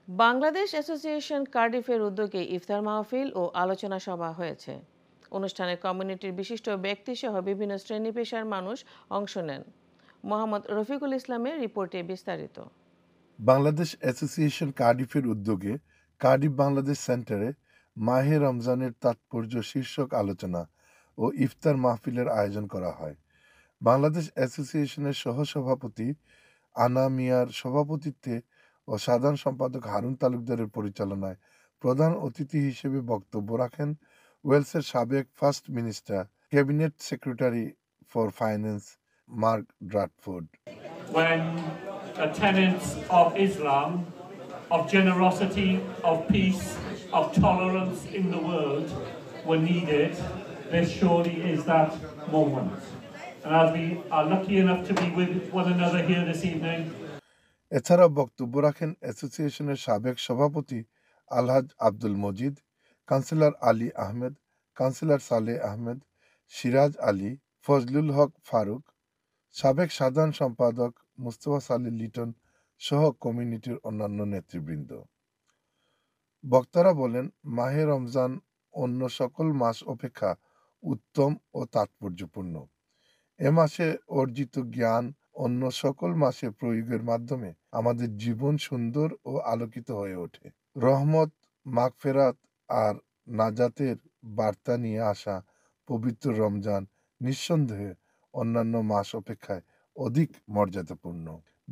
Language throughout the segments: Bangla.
বাংলাদেশ অ্যাসোসিয়েশন কার্ডিফের উদ্যোগে ইফতার মাহফিল ও আলোচনা সভা হয়েছে। অনুষ্ঠানে কমিউনিটির বিশিষ্ট ব্যক্তিসহ বিভিন্ন শ্রেণী পেশার মানুষ অংশ নেন। মোহাম্মদ রফিকুল ইসলামের রিপোর্টে বিস্তারিত। বাংলাদেশ অ্যাসোসিয়েশন কার্ডিফের উদ্যোগে কার্ডিফ বাংলাদেশ সেন্টারে মাহে রমজানের তাৎপর্য শীর্ষক আলোচনা ও ইফতার মাহফিলের আয়োজন করা হয়। বাংলাদেশ অ্যাসোসিয়েশনের সহসভাপতি আনা মিয়ার সভাপতিত্বে ও সাধারণ সম্পাদক হারুন তালুকদারের পরিচালনায় প্রধান অতিথি হিসেবে বক্তব্য রাখেন ওয়েলসের সাবেক first minister, cabinet secretary for finance Mark Drakeford. When the tenets of Islam, of generosity, of peace, of tolerance in the world were needed, this surely is that moment. And as we are lucky enough to be with one another here this evening, এছাড়া বক্তব্য রাখেন অ্যাসোসিয়েশনের সাবেক সভাপতি আলহাজ আব্দুল মজিদ, কাউন্সিলর আলী আহমেদ, কাউন্সিলর সালেহ আহমেদ, সিরাজ আলী, ফজলুল হক ফারুক, সাবেক সাধারণ সম্পাদক মুস্তফা সালি লিটন সহ কমিউনিটির অন্যান্য নেতৃবৃন্দ। বক্তারা বলেন, মাহে রমজান অন্য সকল মাস অপেক্ষা উত্তম ও তাৎপর্যপূর্ণ। এ মাসে অর্জিত জ্ঞান অন্য সকল মাসে প্রয়োগের মাধ্যমে আমাদের জীবন সুন্দর ও আলোকিত হয়ে ওঠে। রহমত, মাগফেরাত আর নাজাতের বার্তা নিয়ে আসা পবিত্র রমজান নিঃসন্দেহে অন্যান্য মাস অপেক্ষায় অধিক মর্যাদাপূর্ণ।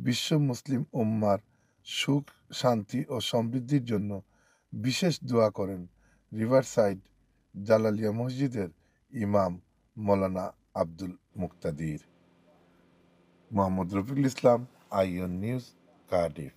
বিশ্ব মুসলিম উম্মার সুখ, শান্তি ও সমৃদ্ধির জন্য বিশেষ দোয়া করেন রিভারসাইড জালালিয়া মসজিদের ইমাম মৌলানা আব্দুল মুক্তাদির। Mohammad Rafiqul Islam, in news, Cardiff.